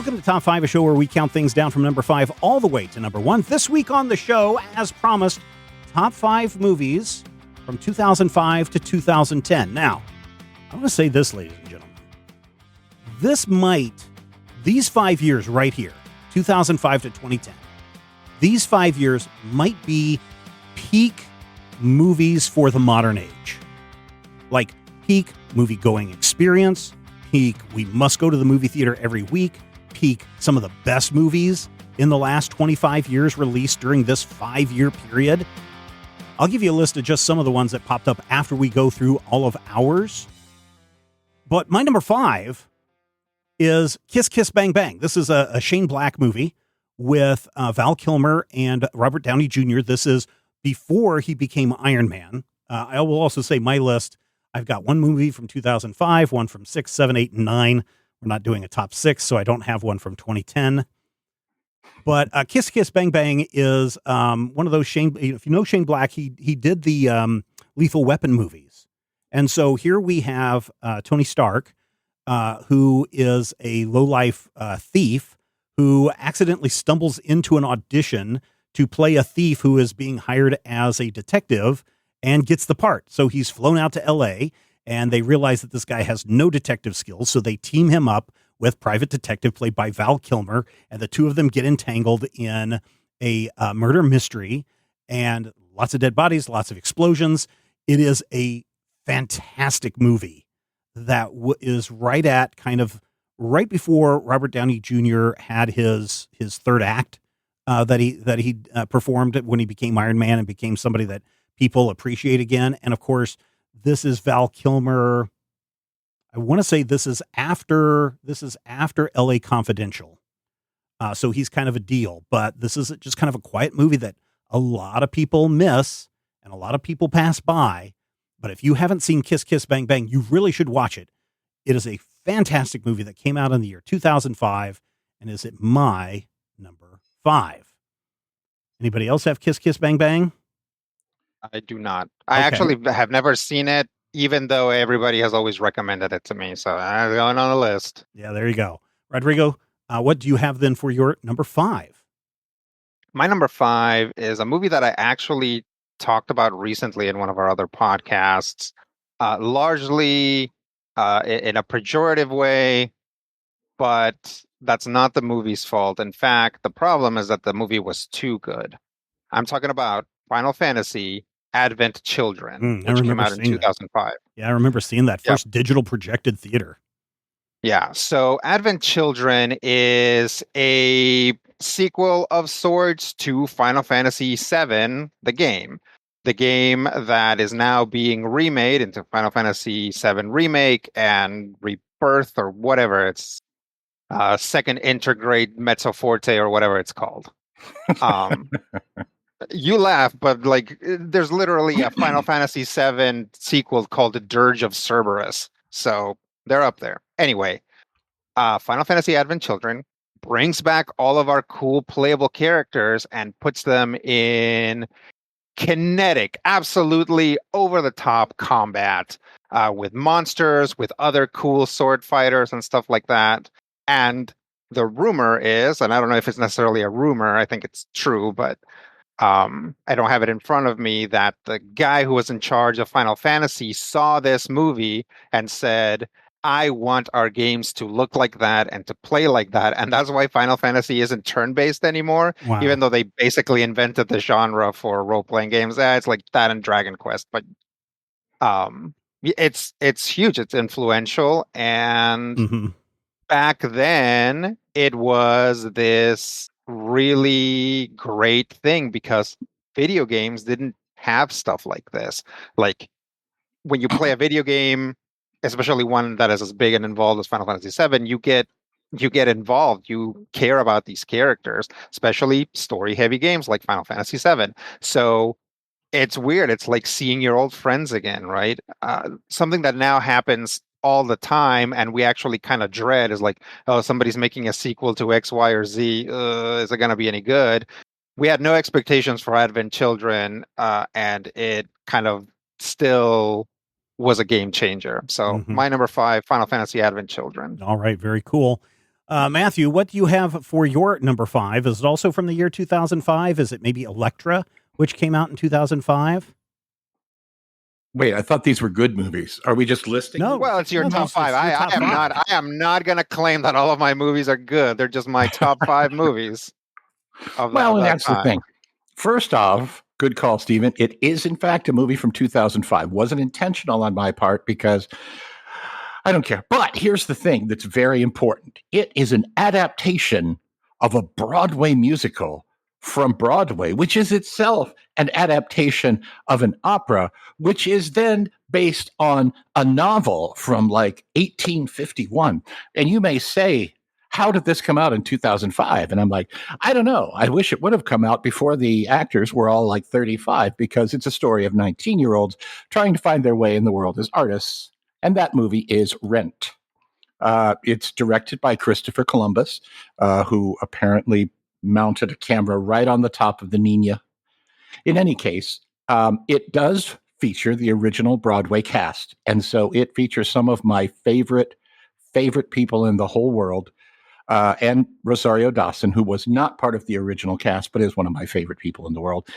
Welcome to Top 5, a show where we count things down from number 5 all the way to number 1. This week on the show, as promised, top 5 movies from 2005 to 2010. Now, I want to say this, ladies and gentlemen. These 5 years right here, 2005 to 2010, these 5 years might be peak movies for the modern age. Like peak movie-going experience, peak we must go to the movie theater every week, peak some of the best movies in the last 25 years released during this 5-year period. I'll give you a list of just some of the ones that popped up after we go through all of ours. But my number 5 is Kiss Kiss Bang Bang. This is a Shane Black movie with Val Kilmer and Robert Downey Jr. This is before he became Iron Man. I will also say my list, I've got one movie from 2005, one from 6, 7, 8, and 9. We're not doing a top 6, so I don't have one from 2010. But Kiss Kiss Bang Bang is one of those Shane. If you know Shane Black, he did the Lethal Weapon movies, and so here we have Tony Stark, who is a lowlife thief who accidentally stumbles into an audition to play a thief who is being hired as a detective and gets the part. So he's flown out to L.A. and they realize that this guy has no detective skills, so they team him up with private detective played by Val Kilmer, and the two of them get entangled in a murder mystery and lots of dead bodies, lots of explosions. It is a fantastic movie that is right at kind of right before Robert Downey Jr. had his third act that he performed when he became Iron Man and became somebody that people appreciate again. And of course, this is Val Kilmer. I want to say this is after LA Confidential. So he's kind of a deal, but this is just kind of a quiet movie that a lot of people miss and a lot of people pass by. But if you haven't seen Kiss Kiss Bang Bang, you really should watch it. It is a fantastic movie that came out in the year 2005 and is at my number 5. Anybody else have Kiss Kiss Bang Bang? I do not. I actually have never seen it, even though everybody has always recommended it to me. So I'm going on the list. Yeah, there you go. Rodrigo, what do you have then for your number 5? My number 5 is a movie that I actually talked about recently in one of our other podcasts, largely in a pejorative way, but that's not the movie's fault. In fact, the problem is that the movie was too good. I'm talking about Final Fantasy Advent Children, which came out in 2005. Yeah, I remember seeing that first digital projected theater. Yeah, so Advent Children is a sequel of sorts to Final Fantasy VII, the game. The game that is now being remade into Final Fantasy VII Remake and Rebirth or whatever. It's Second Integrate Mezzo Forte or whatever it's called. You laugh, but like there's literally a Final Fantasy VII sequel called The Dirge of Cerberus. So they're up there. Anyway, Final Fantasy Advent Children brings back all of our cool playable characters and puts them in kinetic, absolutely over-the-top combat with monsters, with other cool sword fighters and stuff like that. And the rumor is, and I don't know if it's necessarily a rumor, I think it's true, but I don't have it in front of me, that the guy who was in charge of Final Fantasy saw this movie and said, I want our games to look like that and to play like that. And that's why Final Fantasy isn't turn-based anymore, even though they basically invented the genre for role-playing games. It's like that and Dragon Quest, but it's huge. It's influential. And back then, it was this really great thing because video games didn't have stuff like this. Like when you play a video game, especially one that is as big and involved as Final Fantasy VII, you get involved. You care about these characters, especially story-heavy games like Final Fantasy VII. So it's weird. It's like seeing your old friends again, right? Something that now happens all the time and we actually kind of dread is like, oh, somebody's making a sequel to X, Y, or Z. Is it going to be any good? We had no expectations for Advent Children, and it kind of still was a game changer. So my number 5, Final Fantasy Advent Children. All right, very cool. Matthew, what do you have for your number 5? Is it also from the year 2005? Is it maybe Elektra, which came out in 2005? Wait, I thought these were good movies. Are we just listing? No. them? Well, it's your No, top it's five. your I top am five. not. I am not going to claim that all of my movies are good. They're just my top 5 movies. Well, and that's the thing. First off, good call, Stephen. It is, in fact, a movie from 2005. Wasn't intentional on my part because I don't care. But here's the thing that's very important. It is an adaptation of a Broadway musical from Broadway, which is itself an adaptation of an opera, which is then based on a novel from like 1851. And you may say, how did this come out in 2005? And I'm like, I don't know. I wish it would have come out before the actors were all like 35, because it's a story of 19-year-olds trying to find their way in the world as artists. And that movie is Rent. It's directed by Christopher Columbus, who apparently mounted a camera right on the top of the Nina. In any case, it does feature the original Broadway cast. And so it features some of my favorite people in the whole world. And Rosario Dawson, who was not part of the original cast, but is one of my favorite people in the world.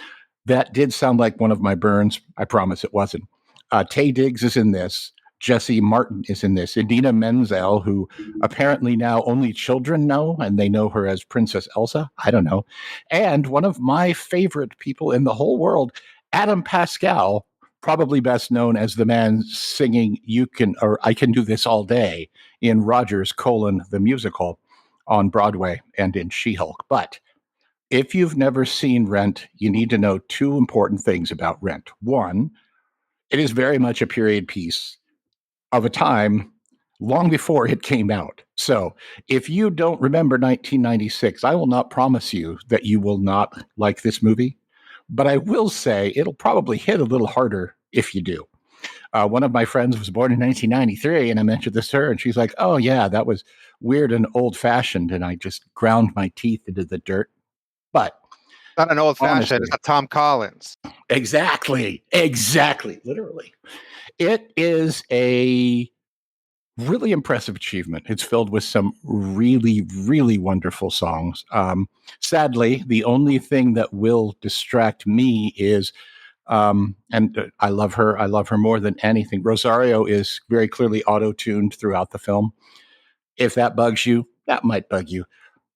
That did sound like one of my burns. I promise it wasn't. Taye Diggs is in this. Jesse Martin is in this. Idina Menzel, who apparently now only children know, and they know her as Princess Elsa. I don't know. And one of my favorite people in the whole world, Adam Pascal, probably best known as the man singing I Can Do This All Day in Rogers: the musical on Broadway and in She-Hulk. But if you've never seen Rent, you need to know 2 important things about Rent. One, it is very much a period piece of a time long before it came out. So if you don't remember 1996, I will not promise you that you will not like this movie, but I will say it'll probably hit a little harder if you do. One of my friends was born in 1993, and I mentioned this to her, and she's like, oh, yeah, that was weird and old-fashioned, and I just ground my teeth into the dirt. But not an old-fashioned, it's a Tom Collins. Exactly, literally. It is a really impressive achievement. It's filled with some really, really wonderful songs. Sadly, the only thing that will distract me is, and I love her more than anything. Rosario is very clearly auto-tuned throughout the film. If that bugs you, that might bug you.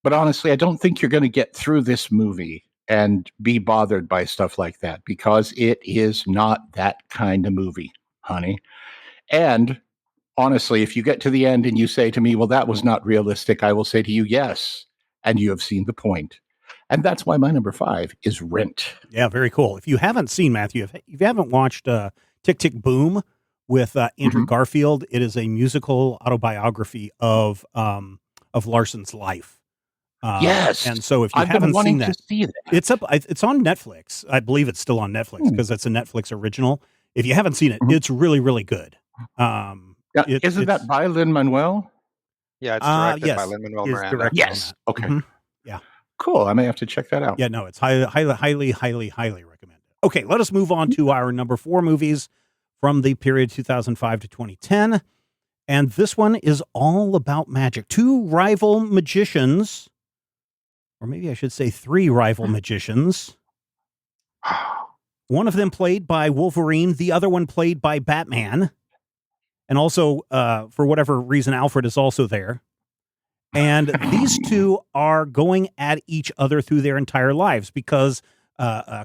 But honestly, I don't think you're going to get through this movie and be bothered by stuff like that, because it is not that kind of movie, honey. And honestly, if you get to the end and you say to me, well, that was not realistic, I will say to you, yes, and you have seen the point. And that's why my number 5 is Rent. Yeah, very cool. If you haven't seen, Matthew, if you haven't watched Tick, Tick, Boom with Andrew Garfield, it is a musical autobiography of Larson's life. Yes. And so if you I've haven't been wanting seen that, to see that, it's on Netflix. I believe it's still on Netflix because it's a Netflix original. If you haven't seen it, it's really, really good. Isn't that by Lin-Manuel? Yeah, it's directed by yes, Lin-Manuel Miranda. Yes. Okay. Mm-hmm. Yeah. Cool. I may have to check that out. Yeah, no, it's highly, highly, highly, highly recommended. Okay, let us move on to our number 4 movies from the period 2005 to 2010. And this one is all about magic. 2 rival magicians, or maybe I should say 3 rival magicians. One of them played by Wolverine, the other one played by Batman. And also, for whatever reason, Alfred is also there. And these 2 are going at each other through their entire lives because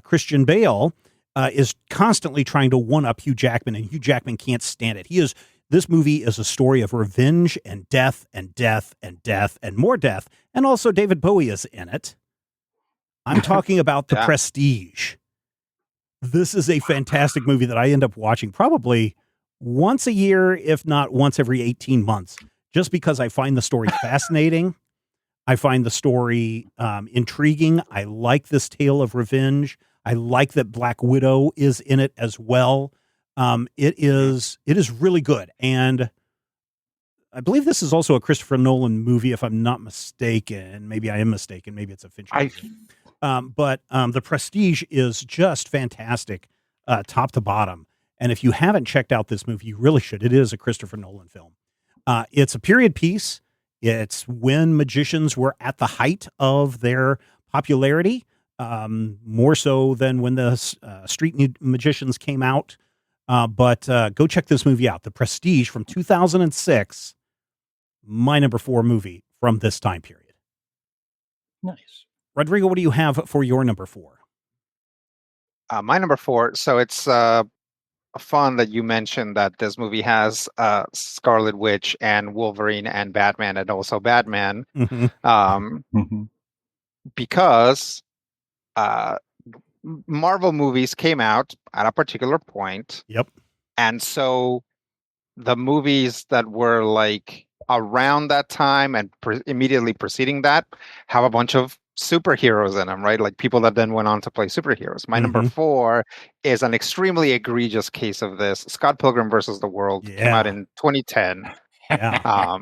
Christian Bale is constantly trying to one-up Hugh Jackman, and Hugh Jackman can't stand it. This movie is a story of revenge and death and death and death and more death. And also David Bowie is in it. I'm talking about The Prestige. This is a fantastic movie that I end up watching probably once a year, if not once every 18 months, just because I find the story fascinating. I find the story intriguing. I like this tale of revenge. I like that Black Widow is in it as well. It is really good. And I believe this is also a Christopher Nolan movie, if I'm not mistaken. Maybe I am mistaken. Maybe it's a Fincher movie. But The Prestige is just fantastic, top to bottom. And if you haven't checked out this movie, you really should. It is a Christopher Nolan film. It's a period piece. It's when magicians were at the height of their popularity, more so than when the street magicians came out. But go check this movie out. The Prestige from 2006, my number 4 movie from this time period. Nice. Rodrigo, what do you have for your number 4? My number 4. So it's fun that you mentioned that this movie has Scarlet Witch and Wolverine and Batman and also Batman, because Marvel movies came out at a particular point. Yep. And so the movies that were like around that time and immediately preceding that have a bunch of superheroes in them, right? Like people that then went on to play superheroes. My number 4 is an extremely egregious case of this. Scott Pilgrim versus the World came out in 2010. Yeah.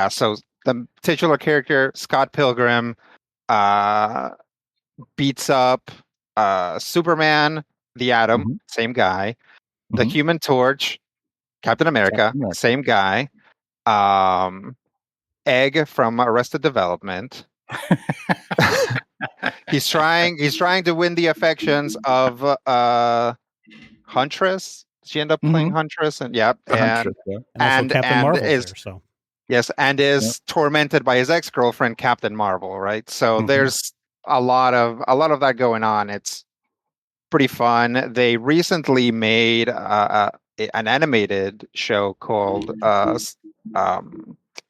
So the titular character, Scott Pilgrim, beats up Superman, the Atom, same guy, the Human Torch, Captain America, same guy, Egg from Arrested Development. He's trying to win the affections of Huntress. She ended up playing Huntress, and Captain Marvel is there, so yes, and is tormented by his ex-girlfriend Captain Marvel, right? So there's a lot of that going on. It's pretty fun. They recently made an animated show called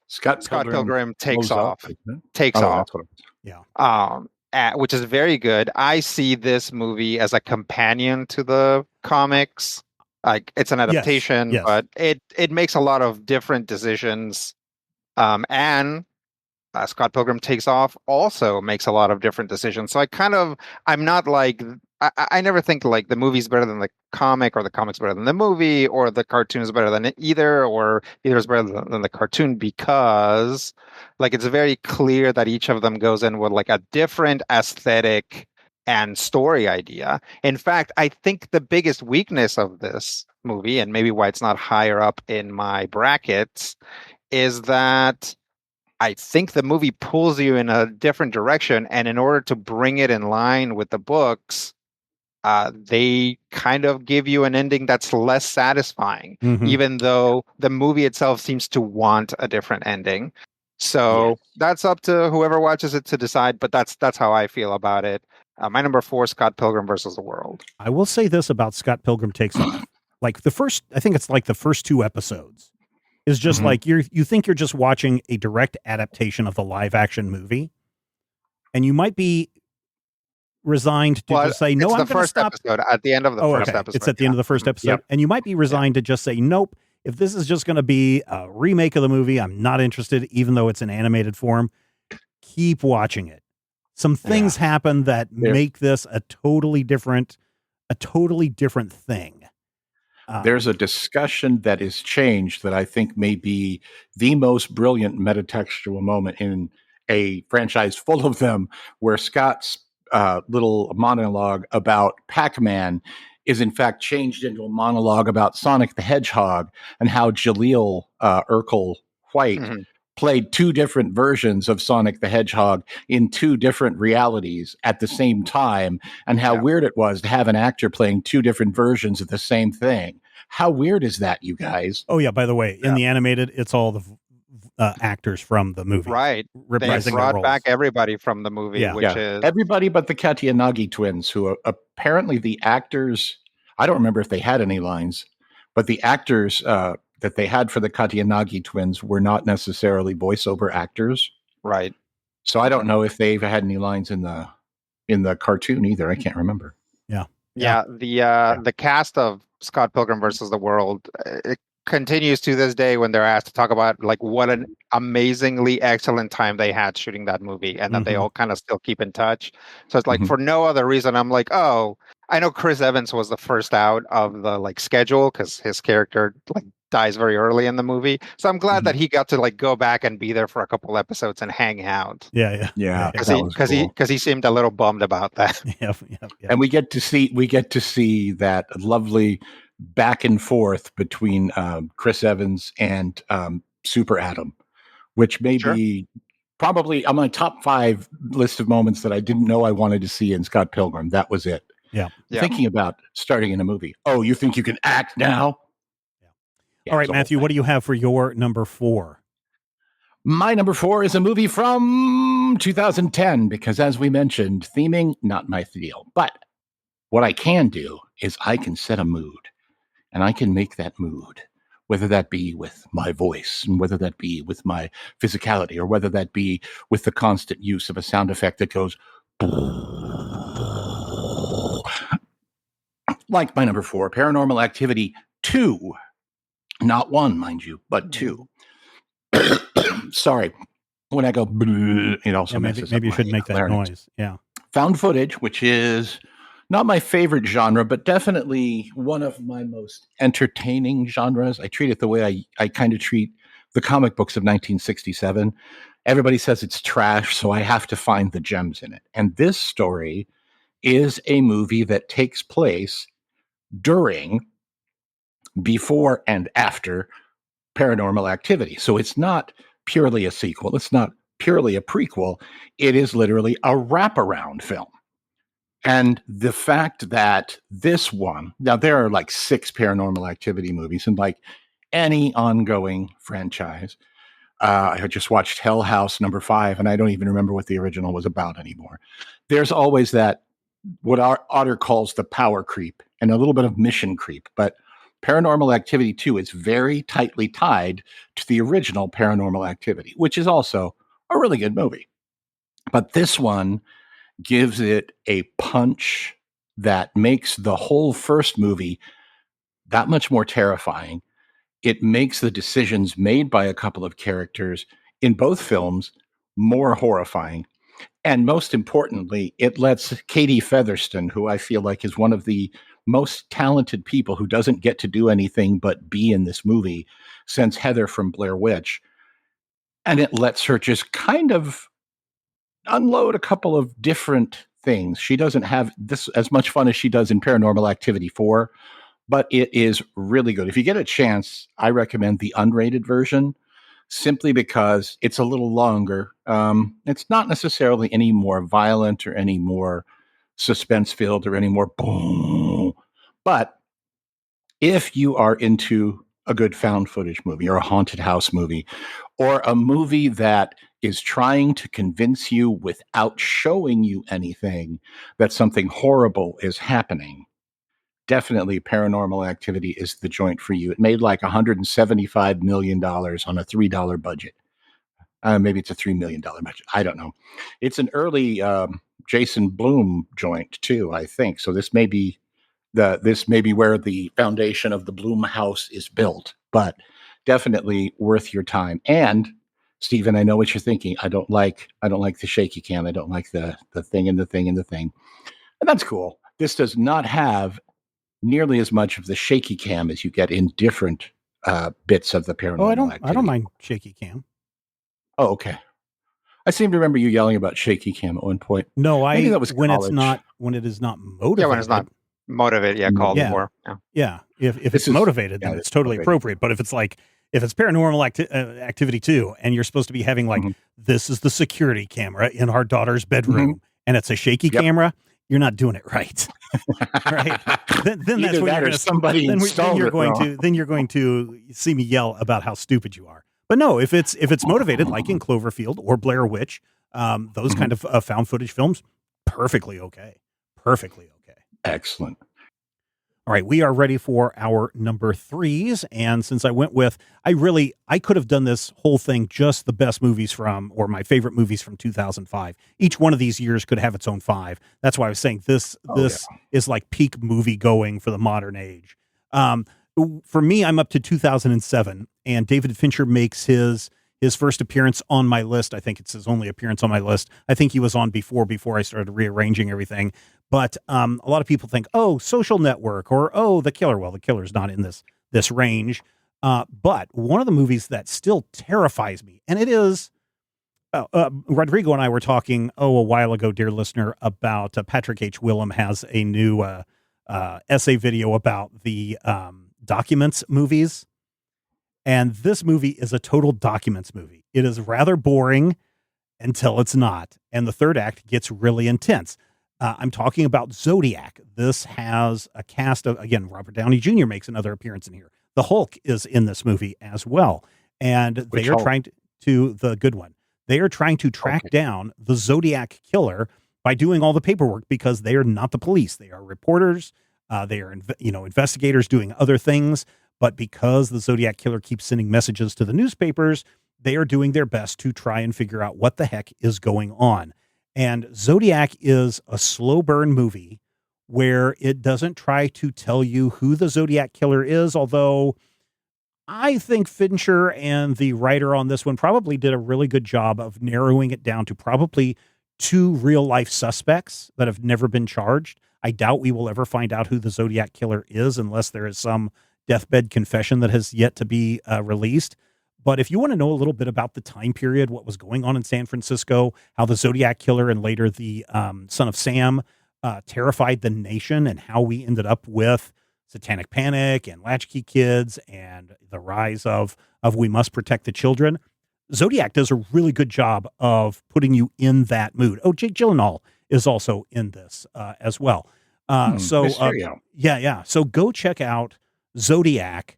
Scott Pilgrim Takes Off. Which is very good. I see this movie as a companion to the comics. Like it's an adaptation, but it makes a lot of different decisions. And Scott Pilgrim Takes Off also makes a lot of different decisions. So I'm not like, I never think like the movie's better than the comic or the comic's better than the movie or the cartoon is better than either or either is better than the cartoon, because like it's very clear that each of them goes in with like a different aesthetic and story idea. In fact, I think the biggest weakness of this movie, and maybe why it's not higher up in my brackets, is that I think the movie pulls you in a different direction, and in order to bring it in line with the books, they kind of give you an ending that's less satisfying, even though the movie itself seems to want a different ending. So that's up to whoever watches it to decide, but that's how I feel about it. My number 4, Scott Pilgrim versus the World. I will say this about Scott Pilgrim Takes Off. Like the first 2 episodes is just like you think you're just watching a direct adaptation of the live action movie, and you might be resigned to just say, no, I'm going to stop. Episode, at the end of the first episode. It's at the end of the first episode. And you might be resigned to just say, nope, if this is just going to be a remake of the movie, I'm not interested, even though it's in animated form. Keep watching it. Some things happen that make this a totally different thing. There's a discussion that is changed that I think may be the most brilliant metatextual moment in a franchise full of them, where Scott's little monologue about Pac-Man is in fact changed into a monologue about Sonic the Hedgehog and how Jaleel Urkel White played 2 different versions of Sonic the Hedgehog in 2 different realities at the same time, and how weird it was to have an actor playing 2 different versions of the same thing. How weird is that, you guys? Oh yeah, by the way, in the animated, it's all the actors from the movie. Right. They brought back everybody from the movie, which is everybody but the Katiyanagi twins, who apparently the actors, I don't remember if they had any lines, but the actors that they had for the Katiyanagi twins were not necessarily voiceover actors. Right. So I don't know if they've had any lines in the cartoon either. I can't remember. The cast of Scott Pilgrim versus the World, it continues to this day when they're asked to talk about like what an amazingly excellent time they had shooting that movie, and that they all kind of still keep in touch. So it's like for no other reason, I'm like, oh, I know Chris Evans was the first out of the like schedule because his character like dies very early in the movie. So I'm glad that he got to like go back and be there for a couple episodes and hang out. Yeah. Because he seemed a little bummed about that. And we get to see that lovely back and forth between Chris Evans and Super Adam, which may be probably on my top 5 list of moments that I didn't know I wanted to see in Scott Pilgrim. That was it. Yeah. Thinking about starting in a movie. Oh, you think you can act now? All right, Matthew, what do you have for your number 4? My number 4 is a movie from 2010, because as we mentioned, theming, not my deal. But what I can do is I can set a mood, and I can make that mood, whether that be with my voice, and whether that be with my physicality, or whether that be with the constant use of a sound effect that goes like my number 4, Paranormal Activity 2. Not 1, mind you, but 2. Sorry. When I go, it also messes maybe up you should make that larynx. noise. Yeah. Found footage, which is not my favorite genre, but definitely one of my most entertaining genres. I treat it the way I kind of treat the comic books of 1967. Everybody says it's trash, so I have to find the gems in it. And this story is a movie that takes place during, before, and after Paranormal Activity. So it's not purely a sequel. It's not purely a prequel. It is literally a wraparound film. And the fact that this one, now there are like 6 Paranormal Activity movies, and like any ongoing franchise, I just watched Hell House number 5, and I don't even remember what the original was about anymore. There's always that, what Otter calls the power creep, and a little bit of mission creep. But Paranormal Activity 2 is very tightly tied to the original Paranormal Activity, which is also a really good movie. But this one gives it a punch that makes the whole first movie that much more terrifying. It makes the decisions made by a couple of characters in both films more horrifying. And most importantly, it lets Katie Featherston, who I feel like is one of the most talented people who doesn't get to do anything but be in this movie since Heather from Blair Witch, and it lets her just kind of unload a couple of different things. She doesn't have this as much fun as she does in Paranormal Activity 4, but it is really good. If you get a chance, I recommend the unrated version, simply because it's a little longer. It's not necessarily any more violent or any more suspense-filled or any more boom. But if you are into a good found footage movie or a haunted house movie or a movie that is trying to convince you without showing you anything that something horrible is happening, definitely Paranormal Activity is the joint for you. It made like $175 million on a $3 budget. Maybe it's a $3 million budget. I don't know. It's an early Jason Blum joint too, I think. So this may be where the foundation of the Blum house is built, but definitely worth your time. And Stephen, I know what you're thinking. I don't like the shaky cam. I don't like the thing and the thing and the thing. And that's cool. This does not have nearly as much of the shaky cam as you get in different bits of the Paranormal Activity. I don't mind shaky cam. Oh, okay. I seem to remember you yelling about shaky cam at one point. No, Maybe that was when college. when it is not motivated. Yeah, when it's not motivated, called for. Yeah. If it's motivated, then it's totally appropriate. But if it's Paranormal Activity 2, and you're supposed to be having like, this is the security camera in our daughter's bedroom, and it's a shaky camera, you're not doing it right. Right? Then that's when you're going to see me yell about how stupid you are. But no, if it's motivated, like in Cloverfield or Blair Witch, those kind of found footage films, perfectly okay. Perfectly okay. Excellent. All right, we are ready for our number 3s. And since I went with, I could have done this whole thing just the best movies from, or my favorite movies from 2005. Each one of these years could have its own 5. That's why I was saying this is like peak movie going for the modern age. For me, I'm up to 2007, and David Fincher makes his first appearance on my list. I think it's his only appearance on my list. I think he was on before I started rearranging everything. But a lot of people think, oh, Social Network, or oh, The Killer. Well, The Killer's not in this range. But one of the movies that still terrifies me, and it is, Rodrigo and I were talking, a while ago, dear listener, about Patrick H. Willem has a new essay video about the Documents movies. And this movie is a total documents movie. It is rather boring until it's not. And the third act gets really intense. I'm talking about Zodiac. This has a cast of, again, Robert Downey Jr. makes another appearance in here. The Hulk is in this movie as well. And they are trying to, the good one, they are trying to track down the Zodiac killer by doing all the paperwork because they are not the police. They are reporters. They are, investigators doing other things. But because the Zodiac killer keeps sending messages to the newspapers, they are doing their best to try and figure out what the heck is going on. And Zodiac is a slow burn movie where it doesn't try to tell you who the Zodiac killer is, although I think Fincher and the writer on this one probably did a really good job of narrowing it down to probably 2 real life suspects that have never been charged. I doubt we will ever find out who the Zodiac killer is unless there is some deathbed confession that has yet to be released. But if you want to know a little bit about the time period, what was going on in San Francisco, how the Zodiac killer and later the Son of Sam terrified the nation, and how we ended up with Satanic Panic and Latchkey Kids and the rise of We Must Protect the Children, Zodiac does a really good job of putting you in that mood. Oh, Jake Gyllenhaal is also in this as well. So go check out Zodiac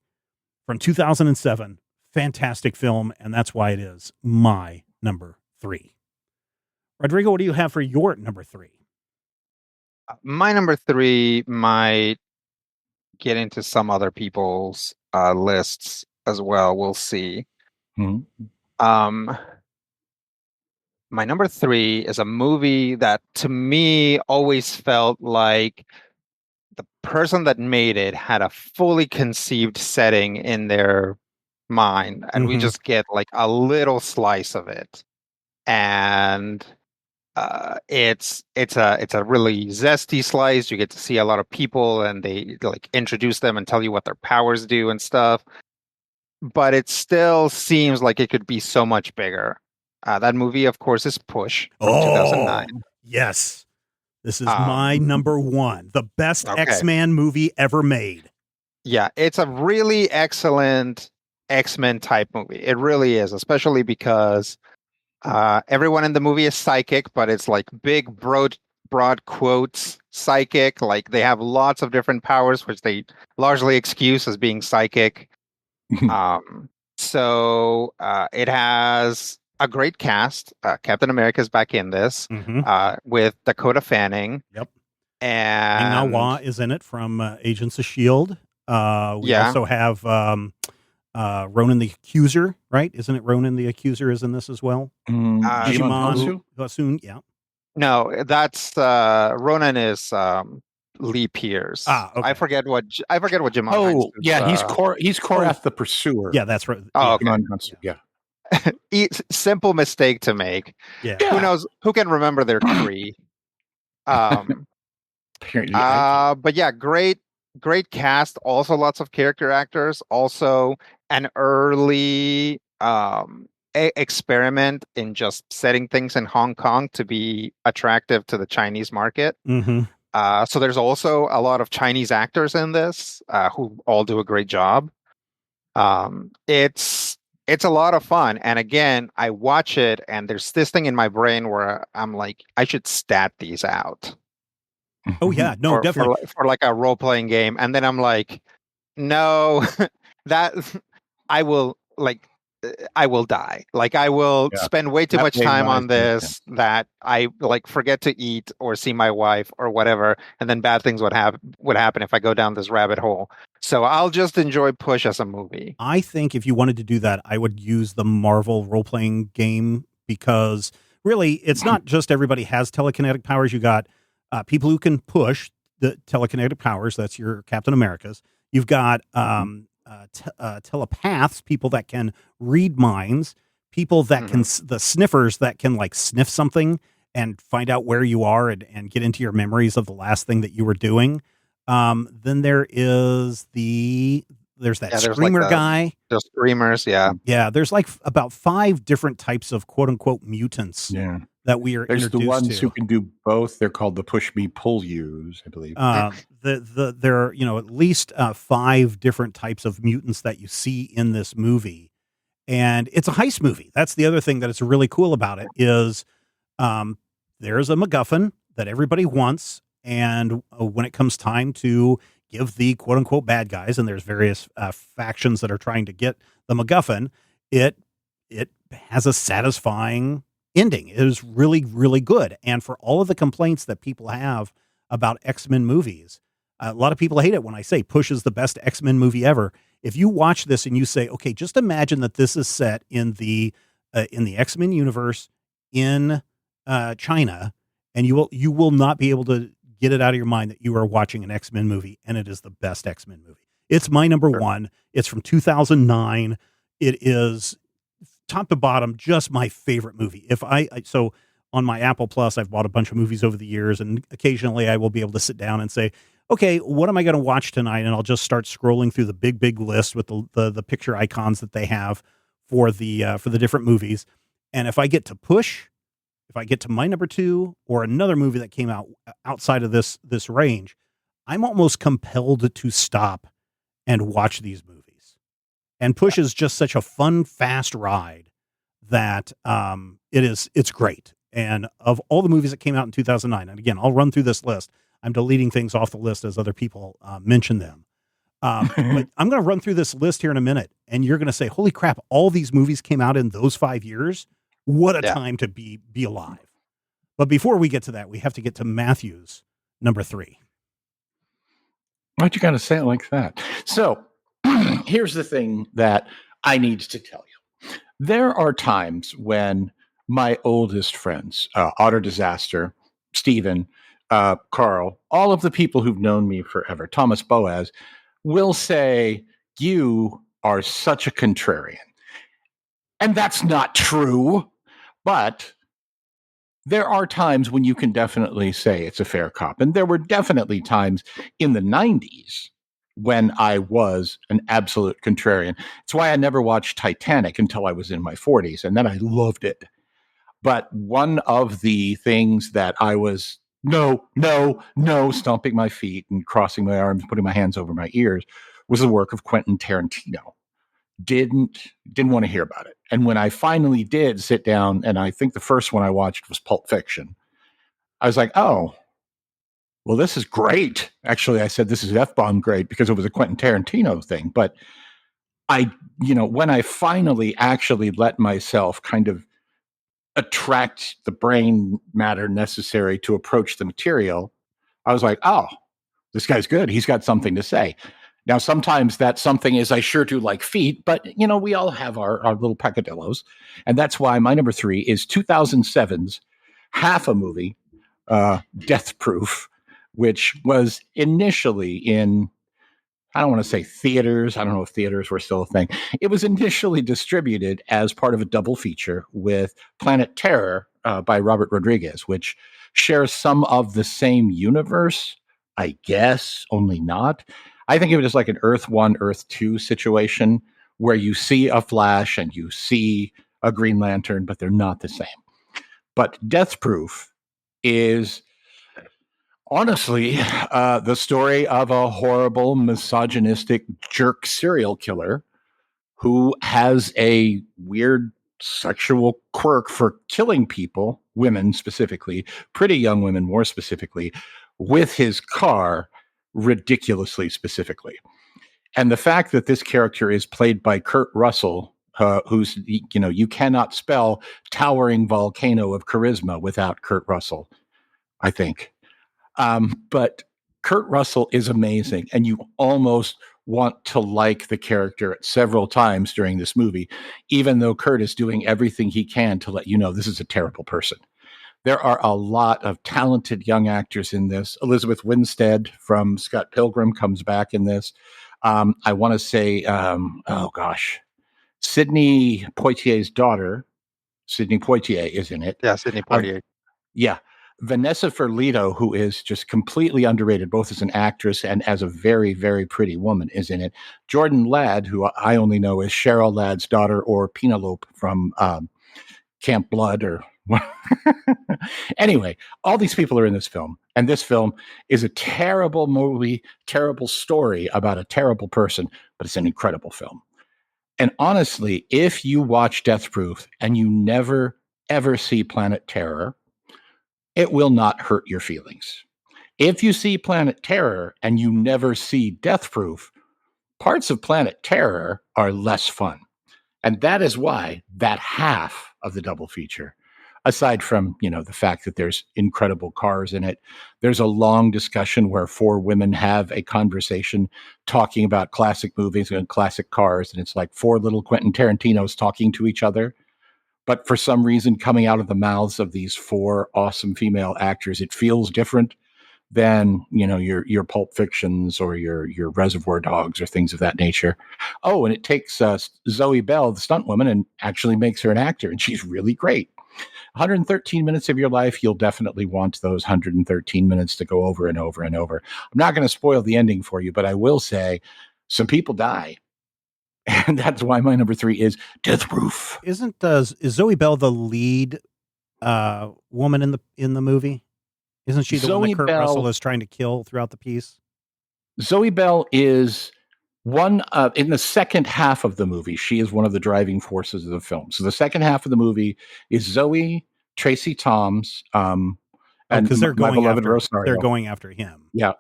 from 2007. Fantastic film, and that's why it is my number 3. Rodrigo, what do you have for your number 3? My number 3 might get into some other people's lists as well. We'll see. Mm-hmm. My number 3 is a movie that to me always felt like the person that made it had a fully conceived setting in their mind, and we just get like a little slice of it, and it's a really zesty slice. You get to see a lot of people, and they like introduce them and tell you what their powers do and stuff, but it still seems like it could be so much bigger. That movie, of course, is Push from 2009. Yes, this is my number 1, the best X-Men movie ever made. Yeah, it's a really excellent X-Men type movie. It really is, especially because everyone in the movie is psychic, but it's like big, broad quotes psychic. Like they have lots of different powers, which they largely excuse as being psychic. So it has a great cast. Captain America's back in this with Dakota Fanning. Yep. And Ming-Na Wen is in it from Agents of S.H.I.E.L.D. We also have Ronan the Accuser, right? Isn't it Ronan the Accuser is in this as well? Djimon Hounsou, yeah. No, that's Ronan is Lee Pierce. Okay. I forget what Djimon. Oh, yeah, he's Korath the Pursuer. Yeah, that's right. Oh, okay. Yeah. Simple mistake to make. Yeah. Who knows? Who can remember their Kree? But yeah, great cast. Also, lots of character actors. Also, an early experiment in just setting things in Hong Kong to be attractive to the Chinese market. So there's also a lot of Chinese actors in this who all do a great job. It's a lot of fun. And again, I watch it and there's this thing in my brain where I'm like, I should stat these out. Oh yeah, no, definitely for like a role-playing game. And then I'm like, no, that I will die. Like I will spend way too much time on this that I like forget to eat or see my wife or whatever, and then bad things would happen if I go down this rabbit hole. So I'll just enjoy Push as a movie. I think if you wanted to do that, I would use the Marvel role-playing game, because really it's not just everybody has telekinetic powers. You got people who can push the telekinetic powers. That's your Captain Americas. You've got telepaths, people that can read minds, people that can, the sniffers that can like sniff something and find out where you are and get into your memories of the last thing that you were doing. Then there's that screamer guy. The screamers, yeah. Yeah, there's like about 5 different types of quote unquote mutants that we are There's the introduced ones to. who can do both. They're called the push me pull yous, I believe. There are, at least 5 different types of mutants that you see in this movie, and it's a heist movie. That's the other thing that is really cool about it is there's a MacGuffin that everybody wants, and when it comes time to give the quote unquote bad guys, and there's various factions that are trying to get the MacGuffin, it has a satisfying ending. It is really, really good. And for all of the complaints that people have about X-Men movies, a lot of people hate it when I say Push is the best X-Men movie ever. If you watch this and you say, okay, just imagine that this is set in the X-Men universe in China, and you will not be able to get it out of your mind that you are watching an X-Men movie, and it is the best X-Men movie. It's my number one. It's from 2009. It is top to bottom just my favorite movie. So on my Apple Plus, I've bought a bunch of movies over the years, and occasionally I will be able to sit down and say, okay, what am I going to watch tonight? And I'll just start scrolling through the big list with the picture icons that they have for the different movies. And if I get to Push, if I get to my number 2 or another movie that came out outside of this range, I'm almost compelled to stop and watch these movies. And Push is just such a fun, fast ride that it's great. And of all the movies that came out in 2009, and again, I'll run through this list. I'm deleting things off the list as other people mention them. But I'm going to run through this list here in a minute, and you're going to say, holy crap, all these movies came out in those 5 years? What a time to be alive. But before we get to that, we have to get to Matthew's number 3. Why'd you got to say it like that? So here's the thing that I need to tell you. There are times when my oldest friends, Otter Disaster, Stephen, Carl, all of the people who've known me forever, Thomas Boaz, will say, you are such a contrarian. And that's not true, but there are times when you can definitely say it's a fair cop. And there were definitely times in the 90s when I was an absolute contrarian. It's why I never watched Titanic until I was in my 40s, and then I loved it. But one of the things that I was no, stomping my feet and crossing my arms, putting my hands over my ears, was the work of Quentin Tarantino. Didn't want to hear about it. And when I finally did sit down, and I think the first one I watched was Pulp Fiction, I was like, oh, well, this is great. Actually, I said this is F-bomb great because it was a Quentin Tarantino thing. But when I finally actually let myself kind of attract the brain matter necessary to approach the material, I was like, oh, this guy's good. He's got something to say. Now, sometimes that something is I sure do like feet, but, we all have our little peccadillos. And that's why my number 3 is 2007's half a movie, Death Proof, which was initially in, I don't want to say theaters. I don't know if theaters were still a thing. It was initially distributed as part of a double feature with Planet Terror by Robert Rodriguez, which shares some of the same universe, I guess, only not. I think of it as like an Earth 1, Earth 2 situation where you see a Flash and you see a Green Lantern, but they're not the same. But Death Proof is honestly the story of a horrible, misogynistic jerk serial killer who has a weird sexual quirk for killing people, women specifically, pretty young women more specifically, with his car ridiculously specifically. And the fact that this character is played by Kurt Russell, who's, you cannot spell towering volcano of charisma without Kurt Russell, I think. But Kurt Russell is amazing, and you almost want to like the character several times during this movie, even though Kurt is doing everything he can to let you know this is a terrible person. There are a lot of talented young actors in this. Elizabeth Winstead from Scott Pilgrim comes back in this. I want to say, Sidney Poitier's daughter, Sidney Poitier, is in it. Yeah, Sidney Poitier. Yeah. Vanessa Ferlito, who is just completely underrated, both as an actress and as a very, very pretty woman, is in it. Jordan Ladd, who I only know as Cheryl Ladd's daughter or Penelope from Camp Blood or anyway, all these people are in this film, and this film is a terrible movie, terrible story about a terrible person, but it's an incredible film. And honestly, if you watch Death Proof and you never ever see Planet Terror, it will not hurt your feelings. If you see Planet Terror and you never see Death Proof, parts of Planet Terror are less fun. And that is why that half of the double feature, aside from, the fact that there's incredible cars in it, there's a long discussion where four women have a conversation talking about classic movies and classic cars. And it's like four little Quentin Tarantinos talking to each other. But for some reason, coming out of the mouths of these four awesome female actors, it feels different than your Pulp Fictions or your Reservoir Dogs or things of that nature. Oh, and it takes Zoe Bell, the stunt woman, and actually makes her an actor, and she's really great. 113 minutes of your life, you'll definitely want those 113 minutes to go over and over and over. I'm not going to spoil the ending for you, but I will say some people die. And that's why my number 3 is Death Proof. Is Zoe Bell the lead woman in the movie? Isn't she the one that Kurt Russell is trying to kill throughout the piece? Zoe Bell is one in the second half of the movie. She is one of the driving forces of the film. So the second half of the movie is Zoe, Tracy Toms, and because my beloved Rosario. They're going after him. Yeah.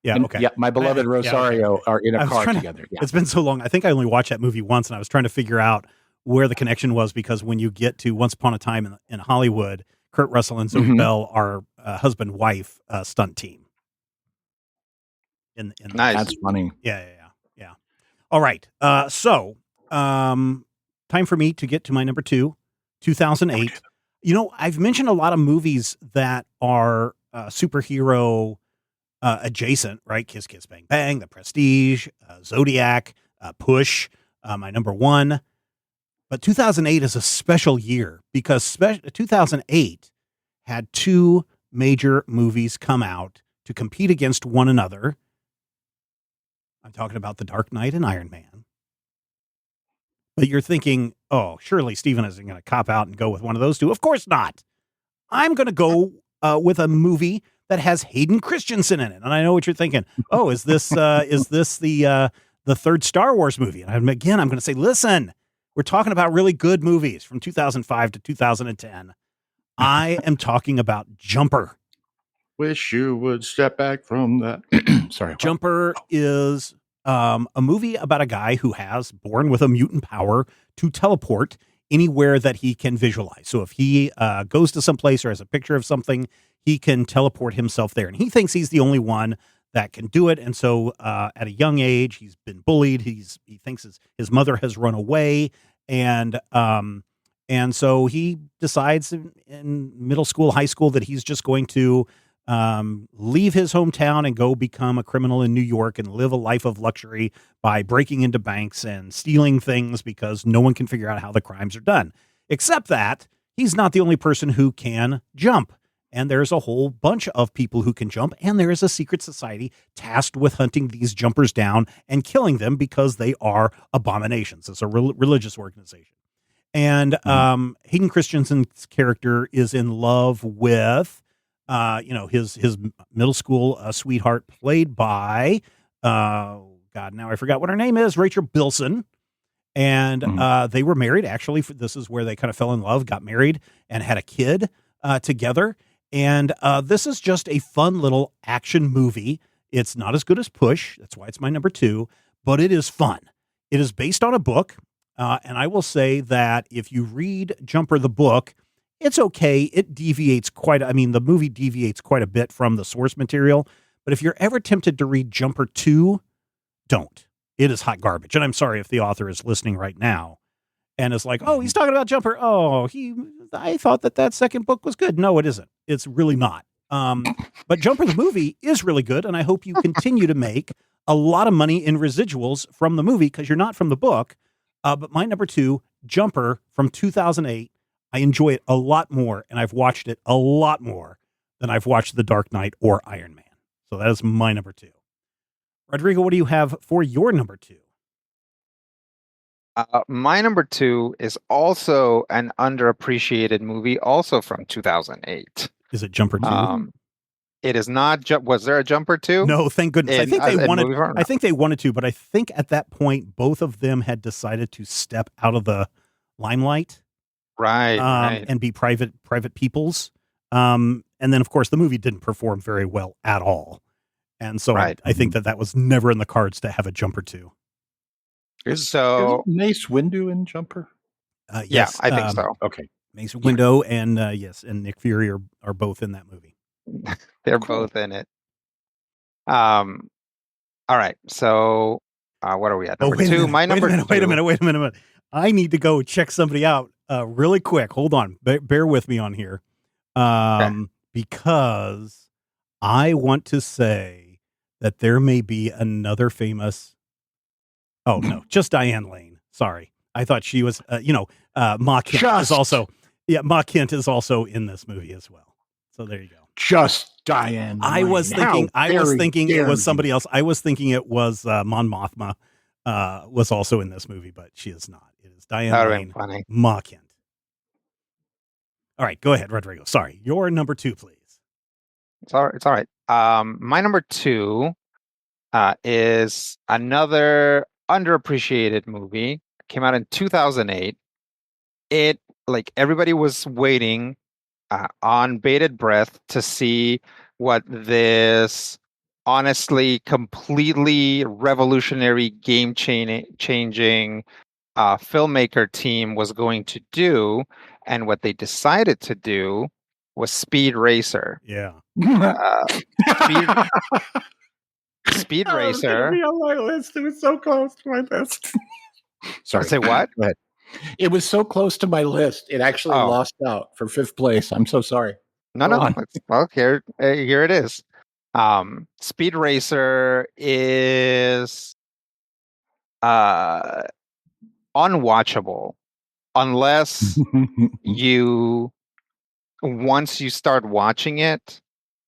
Okay. Yeah, my beloved Rosario are in a car together. Yeah. It's been so long. I think I only watched that movie once, and I was trying to figure out where the connection was, because when you get to Once Upon a Time in Hollywood, Kurt Russell and Zoe Bell are husband-wife stunt team. Nice. That's funny. Yeah. All right. So time for me to get to my number 2, 2008. I've mentioned a lot of movies that are superhero adjacent, right? Kiss Kiss Bang Bang, The Prestige, Zodiac, Push, my number 1. But 2008 is a special year because 2008 had 2 major movies come out to compete against one another. I'm talking about The Dark Knight and Iron Man. But you're thinking, oh, surely Steven isn't going to cop out and go with one of those 2. Of course not. I'm going to go with a movie that has Hayden Christensen in it. And I know what you're thinking. Oh, is this the third Star Wars movie? And I'm going to say, listen, we're talking about really good movies from 2005 to 2010. I am talking about Jumper. Wish you would step back from that. Sorry. Jumper is a movie about a guy who has born with a mutant power to teleport anywhere that he can visualize. So if he goes to some place or has a picture of something, he can teleport himself there. And he thinks he's the only one that can do it. And so at a young age, he's been bullied. He thinks his mother has run away. And so he decides in middle school, high school, that he's just going to leave his hometown and go become a criminal in New York and live a life of luxury by breaking into banks and stealing things because no one can figure out how the crimes are done. Except that he's not the only person who can jump. And there's a whole bunch of people who can jump, and there is a secret society tasked with hunting these jumpers down and killing them because they are abominations. It's a religious organization. And Hayden Christensen's character is in love with his middle school sweetheart, played by now I forgot what her name is, Rachel Bilson. And they were married. Actually, this is where they kind of fell in love, got married, and had a kid together. And this is just a fun little action movie. It's not as good as Push. That's why it's my number 2, but it is fun. It is based on a book. And I will say that if you read Jumper, the book, it's okay. It deviates the movie deviates quite a bit from the source material. But if you're ever tempted to read Jumper 2, don't. It is hot garbage. And I'm sorry if the author is listening right now and is like, oh, he's talking about Jumper. Oh, I thought that second book was good. No, it isn't. It's really not. But Jumper, the movie, is really good. And I hope you continue to make a lot of money in residuals from the movie because you're not from the book. But my number 2, Jumper from 2008, I enjoy it a lot more. And I've watched it a lot more than I've watched The Dark Knight or Iron Man. So that is my number 2. Rodrigo, what do you have for your number 2? My number two is also an underappreciated movie, also from 2008. Is it Jumper 2? It is not. Was there a Jumper 2? No, thank goodness. I think they wanted. No. I think they wanted to, but I think at that point both of them had decided to step out of the limelight, right, and be private peoples. And then, of course, the movie didn't perform very well at all, and so I think that was never in the cards to have a Jumper 2. Is Mace Windu in Jumper? Yes, I think so. Okay, Mace Windu and yes, and Nick Fury are both in that movie. They're both in it. All right. So, what are we at? Number two. My number. Wait a minute. I need to go check somebody out really quick. Hold on. Bear with me on here, because I want to say that there may be another famous. Oh no, just Diane Lane. Sorry, I thought she was. Ma Kent is also. Yeah, Ma Kent is also in this movie as well. So there you go. Just Diane Lane. I was thinking it was somebody else. I was thinking it was Mon Mothma was also in this movie, but she is not. It is Diane Lane, Ma Kent. All right, go ahead, Rodrigo. Sorry, your number two, please. It's all right. My number two is another underappreciated movie. Came out in 2008. It, like, everybody was waiting on bated breath to see what this honestly completely revolutionary game-changing filmmaker team was going to do, and what they decided to do was Speed Racer. Yeah. Speed Racer. Be on my list. It was so close to my list. Sorry. Say what? Go ahead. It was so close to my list. It actually lost out for 5th place. I'm so sorry. No. Well, here it is. Speed Racer is unwatchable unless once you start watching it,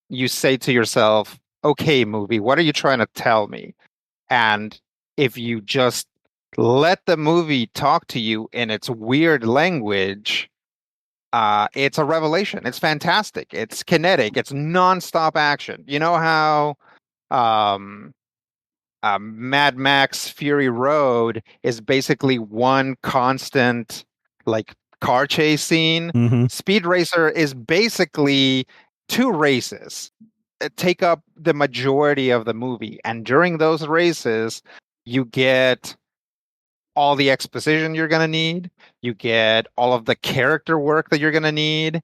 you say to yourself, okay, movie, what are you trying to tell me? And if you just let the movie talk to you in its weird language, it's a revelation. It's fantastic. It's kinetic. It's nonstop action. You know how Mad Max Fury Road is basically one constant, like, car chase scene? Mm-hmm. Speed Racer is basically 2 races that take up the majority of the movie. And during those races, you get all the exposition you're going to need. You get all of the character work that you're going to need,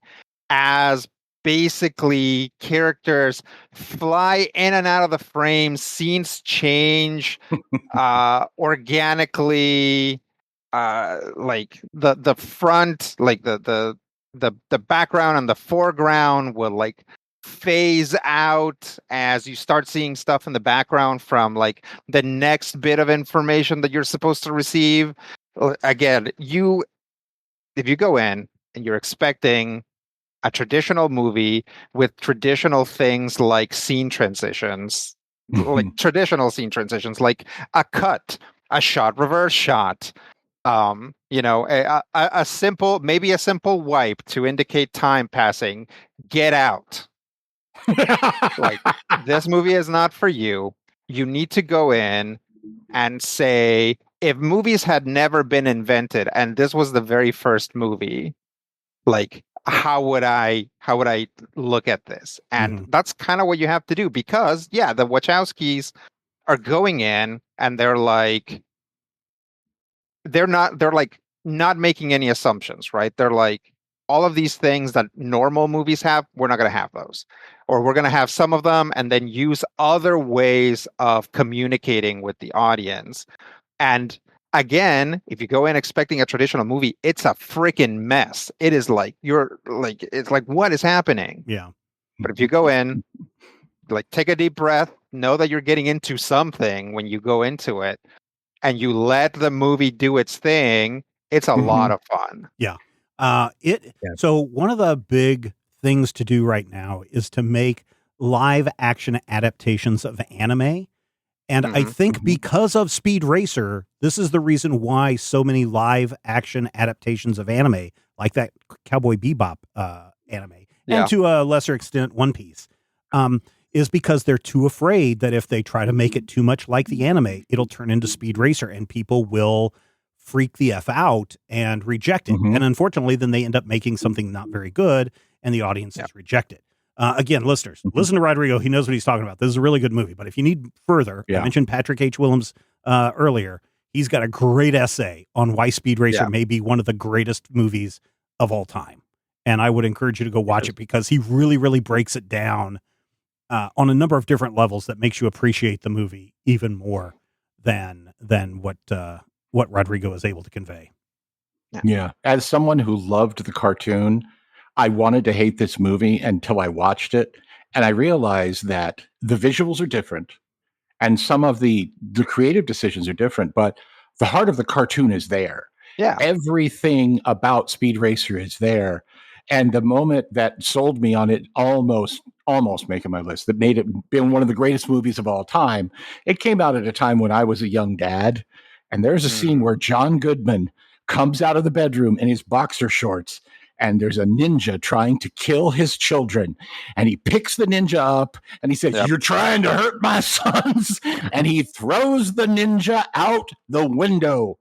as basically characters fly in and out of the frame, scenes change organically, like the front, like the background and the foreground will, like, phase out as you start seeing stuff in the background from, like, the next bit of information that you're supposed to receive. Again, if you go in and you're expecting a traditional movie with traditional things like scene transitions, like traditional scene transitions, like a cut, a shot, reverse shot, a simple wipe to indicate time passing, get out. Like, this movie is not for you. You need to go in and say, if movies had never been invented and this was the very first movie, like, how would I look at this? And that's kind of what you have to do, because the Wachowskis are going in and they're not making any assumptions, right? They're like, all of these things that normal movies have, we're not going to have those. Or we're going to have some of them and then use other ways of communicating with the audience. And again, if you go in expecting a traditional movie, it's a freaking mess. It is like, it's like, what is happening? Yeah. But if you go in, like, take a deep breath, know that you're getting into something when you go into it, and you let the movie do its thing, it's a lot of fun. Yeah. So one of the big things to do right now is to make live action adaptations of anime. And I think because of Speed Racer, this is the reason why so many live action adaptations of anime, like that Cowboy Bebop anime, and to a lesser extent, One Piece, is because they're too afraid that if they try to make it too much like the anime, it'll turn into Speed Racer and people will freak the F out and reject it. And unfortunately, then they end up making something not very good and the audiences reject it. Again, listeners, listen to Rodrigo. He knows what he's talking about. This is a really good movie. But if you need further, I mentioned Patrick H. Willems earlier. He's got a great essay on why Speed Racer may be one of the greatest movies of all time. And I would encourage you to go watch it because he really, really breaks it down on a number of different levels that makes you appreciate the movie even more than what Rodrigo is able to convey. Yeah. As someone who loved the cartoon, I wanted to hate this movie until I watched it. And I realized that the visuals are different and some of the creative decisions are different, but the heart of the cartoon is there. Yeah. Everything about Speed Racer is there. And the moment that sold me on it, almost making my list, that made it been one of the greatest movies of all time. It came out at a time when I was a young dad. And there's a scene where John Goodman comes out of the bedroom in his boxer shorts, and there's a ninja trying to kill his children. And he picks the ninja up and he says, "You're trying to hurt my sons." And he throws the ninja out the window.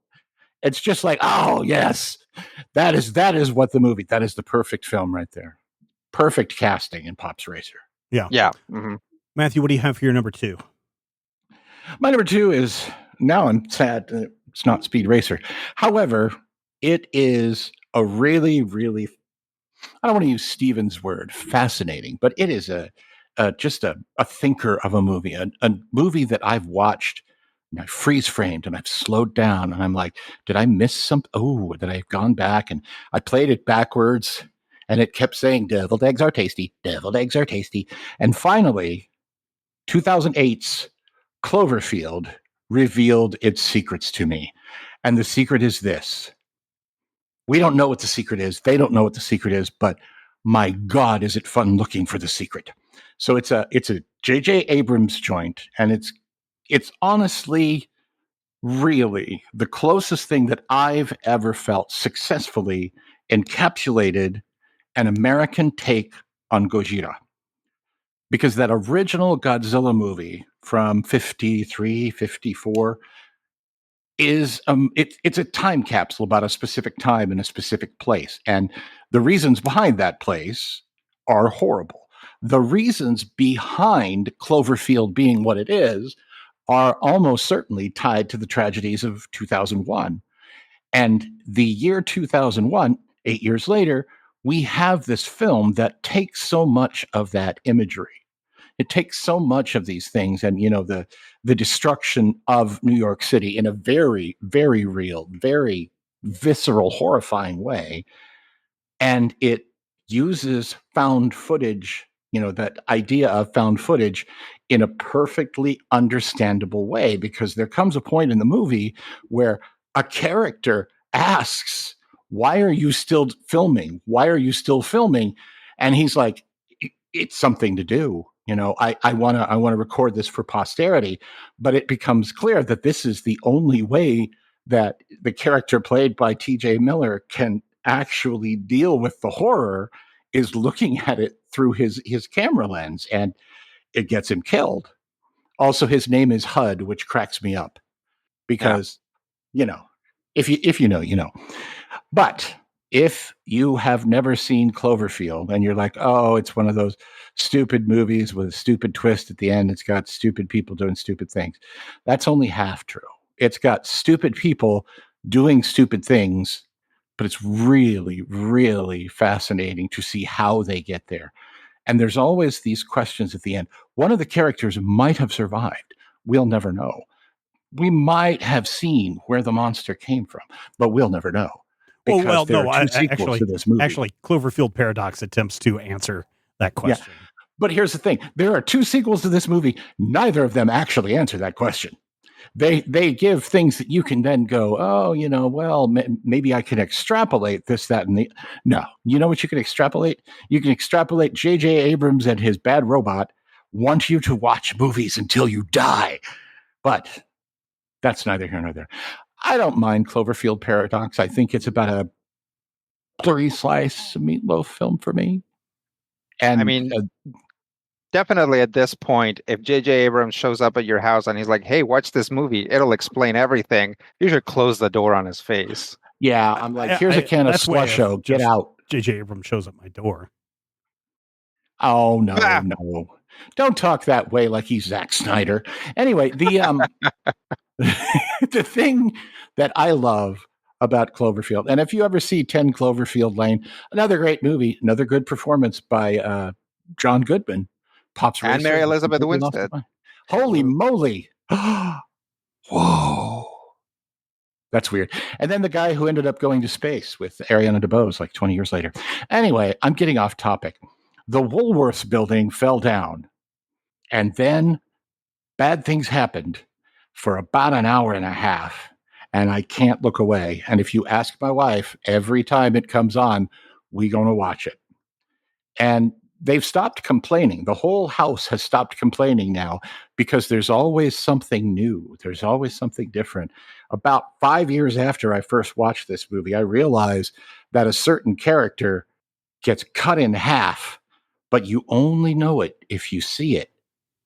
It's just like, oh, yes, that is what the movie, that is the perfect film right there. Perfect casting in Pops Racer. Yeah. Yeah. Matthew, what do you have for your number 2? My number 2 is, now I'm sad it's not Speed Racer. However, it is a really, really, I don't want to use Steven's word, fascinating, but it is just a thinker of a movie, a movie that I've watched and I freeze framed and I've slowed down and I'm like, did I miss something? Oh, that I've gone back and I played it backwards and it kept saying deviled eggs are tasty, deviled eggs are tasty. And finally, 2008's Cloverfield revealed its secrets to me. And the secret is this. We don't know what the secret is. They don't know what the secret is, but my God, is it fun looking for the secret. So it's a J.J. Abrams joint, and it's honestly really the closest thing that I've ever felt successfully encapsulated an American take on Gojira. Because that original Godzilla movie from 53, 54 is it's a time capsule about a specific time in a specific place. And the reasons behind that place are horrible. The reasons behind Cloverfield being what it is are almost certainly tied to the tragedies of 2001. And the year 2001, 8 years later, we have this film that takes so much of that imagery. It takes so much of these things and, the destruction of New York City in a very, very real, very visceral, horrifying way. And it uses found footage, that idea of found footage in a perfectly understandable way, because there comes a point in the movie where a character asks, "Why are you still filming? Why are you still filming?" And he's like, "It's something to do. I want to record this for posterity." But it becomes clear that this is the only way that the character played by T.J. Miller can actually deal with the horror, is looking at it through his camera lens, and it gets him killed. Also, his name is HUD, which cracks me up because, if you know, you know. But if you have never seen Cloverfield and you're like, oh, it's one of those stupid movies with a stupid twist at the end, it's got stupid people doing stupid things, that's only half true. It's got stupid people doing stupid things, but it's really, really fascinating to see how they get there. And there's always these questions at the end. One of the characters might have survived. We'll never know. We might have seen where the monster came from, but we'll never know. Well, no, actually, Cloverfield Paradox attempts to answer that question. Yeah. But here's the thing. There are 2 sequels to this movie. Neither of them actually answer that question. They give things that you can then go, oh, well, maybe I can extrapolate this, that, and the... No. You know what you can extrapolate? You can extrapolate J.J. Abrams and his bad robot want you to watch movies until you die. But that's neither here nor there. I don't mind Cloverfield Paradox. I think it's about a blurry slice of meatloaf film for me. And I mean, definitely at this point, if J.J. Abrams shows up at your house and he's like, "Hey, watch this movie. It'll explain everything," you should close the door on his face. yeah, I'm like, here's a can of Slusho. Get out. J.J. Abrams shows up my door. Oh no, no! Don't talk that way like he's Zack Snyder. Anyway, the the thing that I love about Cloverfield, and if you ever see 10 Cloverfield Lane, another great movie, another good performance by John Goodman, Pops and Mary Elizabeth Winstead. Holy moly! Whoa. That's weird. And then the guy who ended up going to space with Ariana DeBose like 20 years later. Anyway, I'm getting off topic. The Woolworths building fell down, and then bad things happened for about an hour and a half, and I can't look away. And if you ask my wife, every time it comes on, we're going to watch it. And they've stopped complaining. The whole house has stopped complaining now because there's always something new. There's always something different. About 5 years after I first watched this movie, I realized that a certain character gets cut in half, but you only know it if you see it.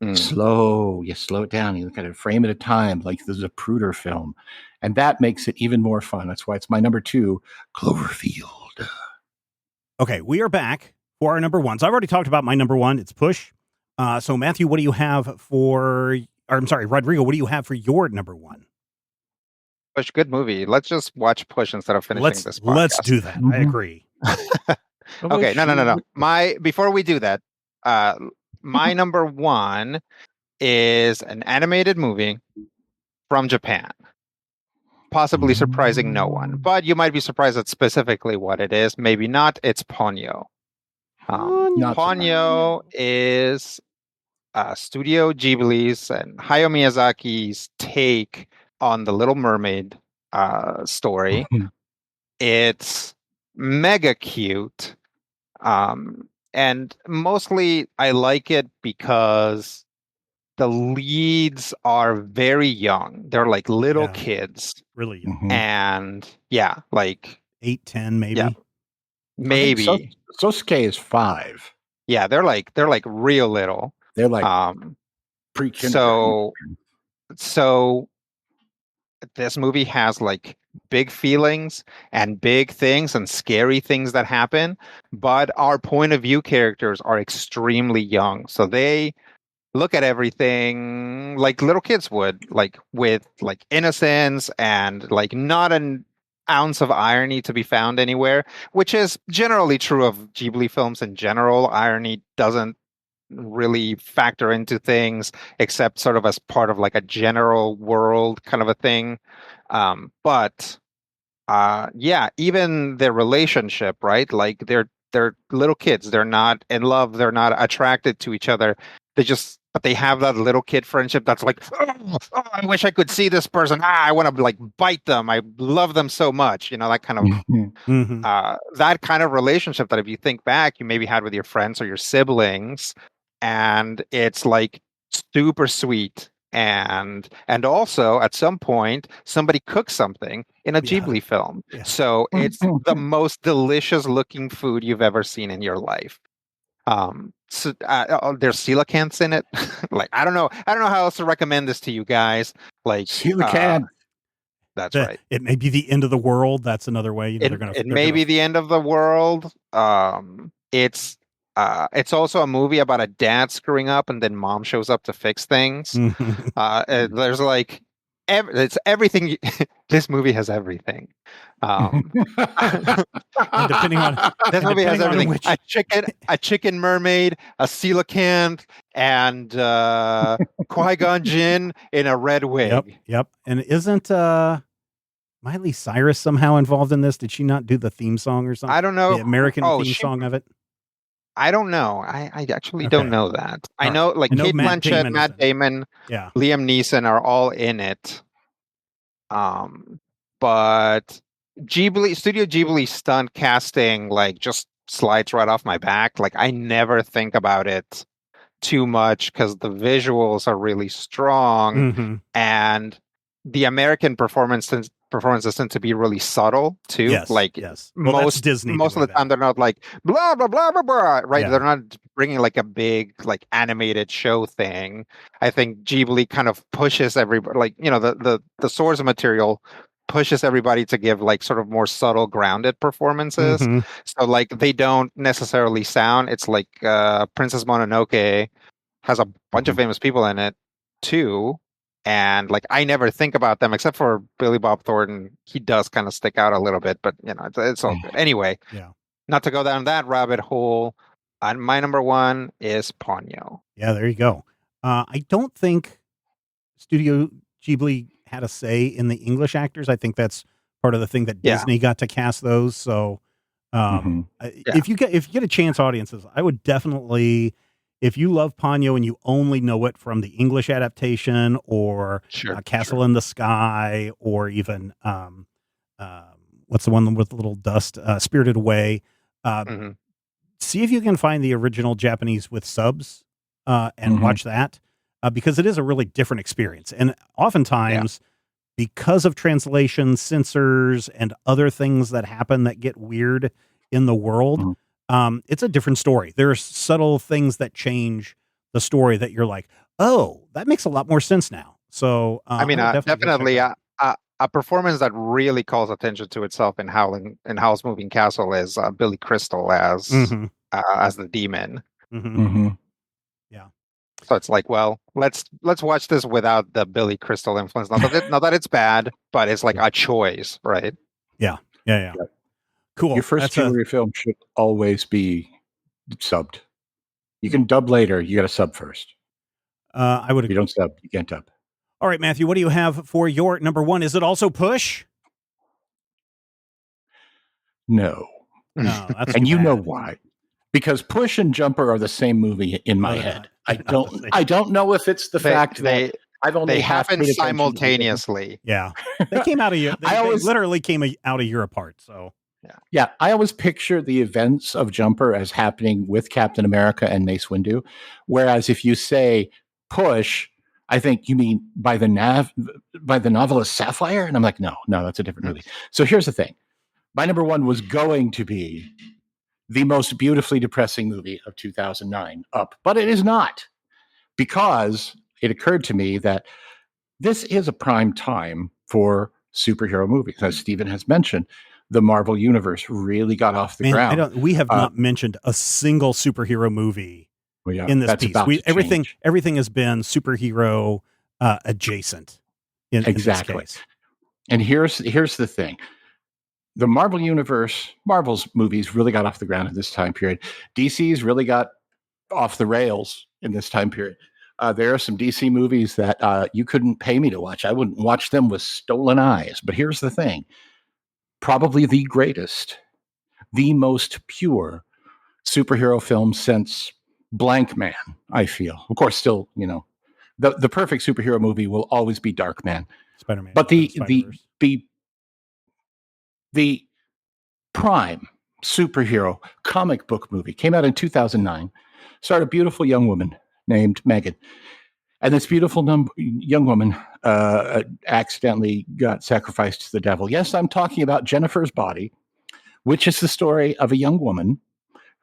You slow it down. You look at it frame at a time, like this is a Zapruder film. And that makes it even more fun. That's why it's my number 2, Cloverfield. Okay, we are back for our number ones. I've already talked about my number 1. It's Push. So Matthew, what do you have for, or I'm sorry, Rodrigo, what do you have for your number 1? Push, good movie. Let's just watch Push instead of finishing this podcast. Let's do that. I agree. Okay, no. Before we do that, my number 1 is an animated movie from Japan. Possibly surprising no one, but you might be surprised at specifically what it is. Maybe not. It's Ponyo. Ponyo is Studio Ghibli's and Hayao Miyazaki's take on the Little Mermaid story. It's mega cute. And mostly I like it because the leads are very young. They're like little kids. Really young. And yeah, like 8, 10 maybe. Yeah, maybe. Sosuke is 5. Yeah, they're like real little. They're like pre-kindergarten. So this movie has like big feelings and big things and scary things that happen, but our point of view characters are extremely young. So they look at everything like little kids would, like with like innocence and like not an ounce of irony to be found anywhere, which is generally true of Ghibli films in general. Irony doesn't really factor into things except sort of as part of like a general world kind of a thing. But even their relationship, right? Like they're little kids. They're not in love. They're not attracted to each other. But they have that little kid friendship that's like, oh, I wish I could see this person. I want to like bite them. I love them so much. You know, that kind of that kind of relationship that if you think back, you maybe had with your friends or your siblings, and it's like super sweet. And also at some point somebody cooks something in a Ghibli film. Yeah. So it's the most delicious looking food you've ever seen in your life. So there's coelacanths in it. Like I don't know how else to recommend this to you guys. Like coelacanth. That's right. It may be the end of the world. That's another way. It may be the end of the world. It's also a movie about a dad screwing up and then mom shows up to fix things. There's like it's everything. This movie has everything. Depending on this movie has everything: a chicken mermaid, a coelacanth, and Qui-Gon Jinn in a red wig. Yep. And isn't Miley Cyrus somehow involved in this? Did she not do the theme song or something? I don't know. The American theme song of it. I don't know. I actually don't know that. I know like Kate Blanchett, Matt Damon, Liam Neeson are all in it. But Studio Ghibli stunt casting like just slides right off my back. Like I never think about it too much because the visuals are really strong, Mhm. and the American performances tend to be really subtle too. Yes, Like yes. Well, that's Disney most of doing the time that. they're not like blah blah blah blah blah, right? Yeah. They're not bringing like a big like animated show thing. I think Ghibli kind of pushes everybody, like the source material pushes everybody to give like sort of more subtle, grounded performances. Mhm. So like they don't necessarily sound. It's like Princess Mononoke has a bunch of famous people in it too. And like I never think about them except for Billy Bob Thornton. He does kind of stick out a little bit, but it's all good. Anyway, Yeah. not to go down that rabbit hole. My number one is Ponyo. Yeah, there you go. I don't think Studio Ghibli had a say in the English actors. I think that's part of the thing that Yeah. Disney got to cast those. So, Mhm. if you get a chance, audiences, I would definitely, if you love Ponyo and you only know it from the English adaptation or Castle in the Sky, or even what's the one with the little dust, Spirited Away. See if you can find the original Japanese with subs and watch that, because it is a really different experience. And oftentimes, because of translation, censors, and other things that happen that get weird in the world, it's a different story. There's subtle things that change the story that you're like, oh, that makes a lot more sense now. So I mean, would definitely a performance that really calls attention to itself in Howl's Moving Castle is Billy Crystal as the demon. Yeah. So it's like, well, let's watch this without the Billy Crystal influence. Not that it's bad, but it's like a choice, right? Yeah. Cool. Your first Ghibli film should always be subbed. You can dub later. You got to sub first. I would. If you don't sub, you can't dub. All right, Matthew, what do you have for your number one? Is it also Push? No. That's and you know why? Because Push and Jumper are the same movie in my head. I don't know if it's the fact that I've only they happen simultaneously. Yeah, they came out of Europe. They literally came out a year apart. So yeah, I always picture the events of Jumper as happening with Captain America and Mace Windu, whereas if you say Push, I think you mean by the novelist Sapphire, and I'm like, no, that's a different movie. So here's the thing: my number one was going to be the most beautifully depressing movie of 2009, Up, but it is not, because it occurred to me that this is a prime time for superhero movies. As Stephen has mentioned, the Marvel Universe really got off the ground. We have not mentioned a single superhero movie in this piece. Everything has been superhero adjacent. Exactly. In this case. And here's the thing. The Marvel Universe, Marvel's movies really got off the ground in this time period. DC's really got off the rails in this time period. There are some DC movies that you couldn't pay me to watch. I wouldn't watch them with stolen eyes. But here's the thing. Probably the greatest, the most pure superhero film since Blank Man, I feel. Of course, still, the perfect superhero movie will always be Dark Man. Spider-Man. But the prime superhero comic book movie came out in 2009, starred a beautiful young woman named Megan. And this beautiful young woman accidentally got sacrificed to the devil. Yes, I'm talking about Jennifer's Body, which is the story of a young woman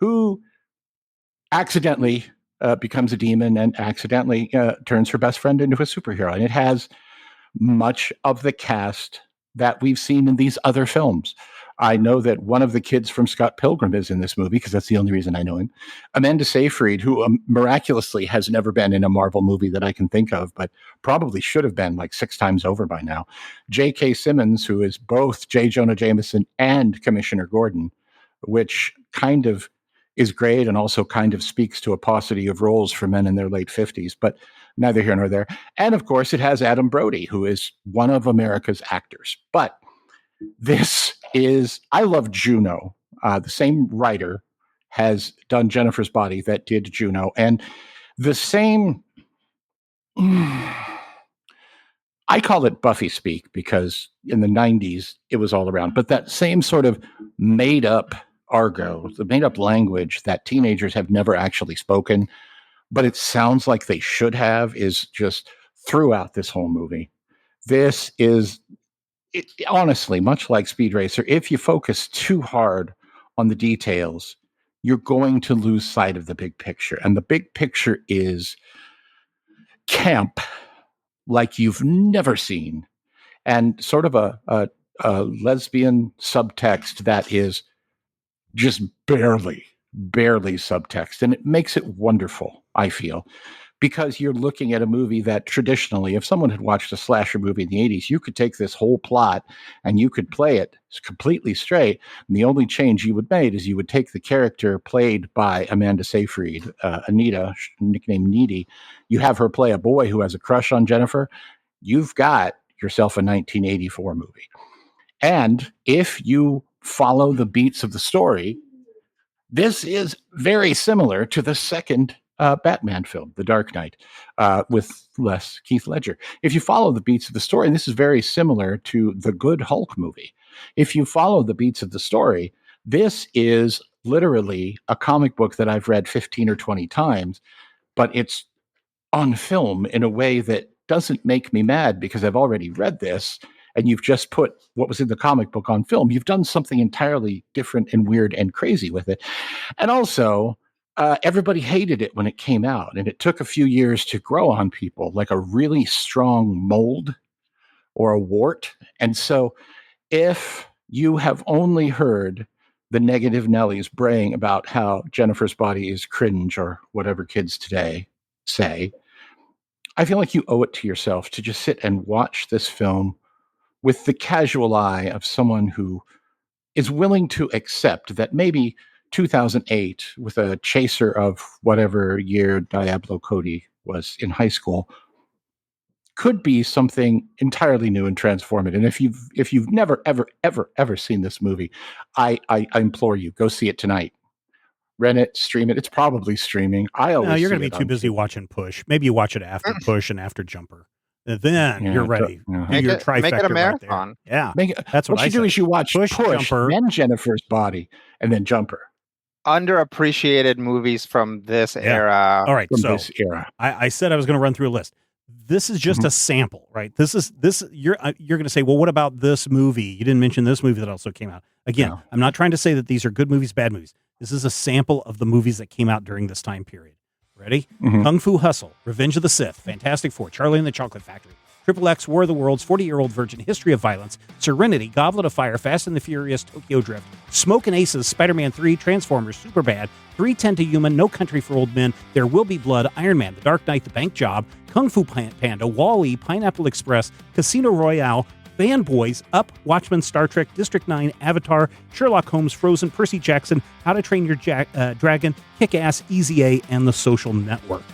who accidentally becomes a demon and accidentally turns her best friend into a superhero. And it has much of the cast that we've seen in these other films. I know that one of the kids from Scott Pilgrim is in this movie because that's the only reason I know him. Amanda Seyfried, who miraculously has never been in a Marvel movie that I can think of, but probably should have been like 6 times over by now. J.K. Simmons, who is both J. Jonah Jameson and Commissioner Gordon, which kind of is great and also kind of speaks to a paucity of roles for men in their late 50s, but neither here nor there. And of course, it has Adam Brody, who is one of America's actors. But I love Juno. The same writer has done Jennifer's Body that did Juno. And the same, I call it Buffy speak because in the 90s, it was all around. But that same sort of made up argot, the made up language that teenagers have never actually spoken, but it sounds like they should have, is just throughout this whole movie. This is, honestly, much like Speed Racer, if you focus too hard on the details, you're going to lose sight of the big picture. And the big picture is camp like you've never seen, and sort of a lesbian subtext that is just barely subtext. And it makes it wonderful, I feel, because you're looking at a movie that traditionally, if someone had watched a slasher movie in the 80s, you could take this whole plot and you could play it completely straight. And the only change you would make is you would take the character played by Amanda Seyfried, Anita, nicknamed Needy. You have her play a boy who has a crush on Jennifer. You've got yourself a 1984 movie. And if you follow the beats of the story, this is very similar to the second Batman film, The Dark Knight, with less Keith Ledger. If you follow the beats of the story, and this is very similar to the Good Hulk movie. If you follow the beats of the story, this is literally a comic book that I've read 15 or 20 times, but it's on film in a way that doesn't make me mad because I've already read this, and you've just put what was in the comic book on film. You've done something entirely different and weird and crazy with it. And also, everybody hated it when it came out, and it took a few years to grow on people like a really strong mold or a wart. And so if you have only heard the negative Nellies braying about how Jennifer's body is cringe or whatever kids today say, I feel like you owe it to yourself to just sit and watch this film with the casual eye of someone who is willing to accept that maybe 2008, with a chaser of whatever year Diablo Cody was in high school, could be something entirely new and transformative. And if you've never ever seen this movie, I implore you, go see it tonight. Rent it, stream it. It's probably streaming. You're going to be too busy watching Push. Maybe you watch it after Push and after Jumper. Then you're ready. Make it a marathon. Right, yeah, that's what you do. Is you watch Push, Jumper, then Jennifer's Body, and then Jumper. Underappreciated movies from this era. All right, from this era. I said I was going to run through a list. This is just a sample, right? This. You're going to say, well, what about this movie? You didn't mention this movie that also came out. Again, no. I'm not trying to say that these are good movies, bad movies. This is a sample of the movies that came out during this time period. Ready? Kung Fu Hustle, Revenge of the Sith, Fantastic Four, Charlie and the Chocolate Factory, Triple X, War of the Worlds, 40-Year-Old Virgin, History of Violence, Serenity, Goblet of Fire, Fast and the Furious, Tokyo Drift, Smoke and Aces, Spider-Man 3, Transformers, Superbad, 3:10 to Human, No Country for Old Men, There Will Be Blood, Iron Man, The Dark Knight, The Bank Job, Kung Fu Panda, WALL-E, Pineapple Express, Casino Royale, Fanboys, Up, Watchmen, Star Trek, District 9, Avatar, Sherlock Holmes, Frozen, Percy Jackson, How to Train Your Dragon, Kick-Ass, Easy A, and The Social Network.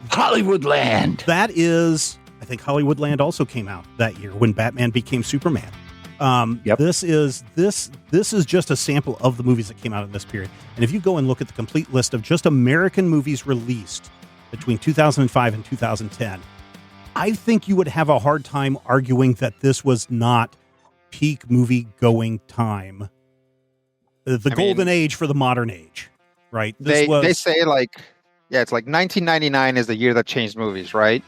Hollywoodland. That is, I think Hollywoodland also came out that year when Batman became Superman. Yep. This is just a sample of the movies that came out in this period. And if you go and look at the complete list of just American movies released between 2005 and 2010, I think you would have a hard time arguing that this was not peak movie going time. The golden age for the modern age, right? They say it's like 1999 is the year that changed movies, right?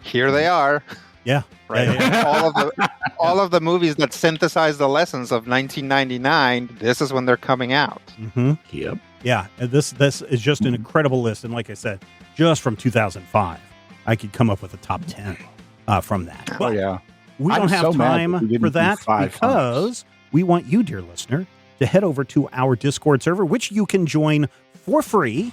Here they are. Yeah. Right. Yeah. all of the movies that synthesize the lessons of 1999, this is when they're coming out. Mm-hmm. Yep. Yeah. This is just an incredible list. And like I said, just from 2005, I could come up with a top 10 from that. But we don't have time for that because we want you, dear listener, to head over to our Discord server, which you can join for free.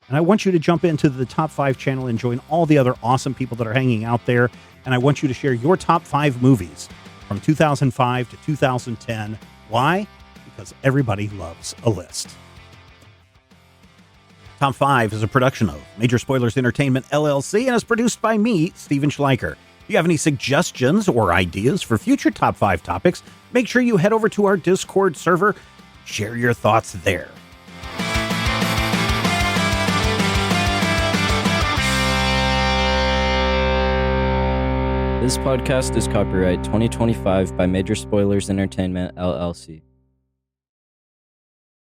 And I want you to jump into the Top 5 channel and join all the other awesome people that are hanging out there. And I want you to share your top 5 movies from 2005 to 2010. Why? Because everybody loves a list. Top 5 is a production of Major Spoilers Entertainment, LLC, and is produced by me, Steven Schleicher. If you have any suggestions or ideas for future Top 5 topics, make sure you head over to our Discord server. Share your thoughts there. This podcast is copyright 2025 by Major Spoilers Entertainment, LLC.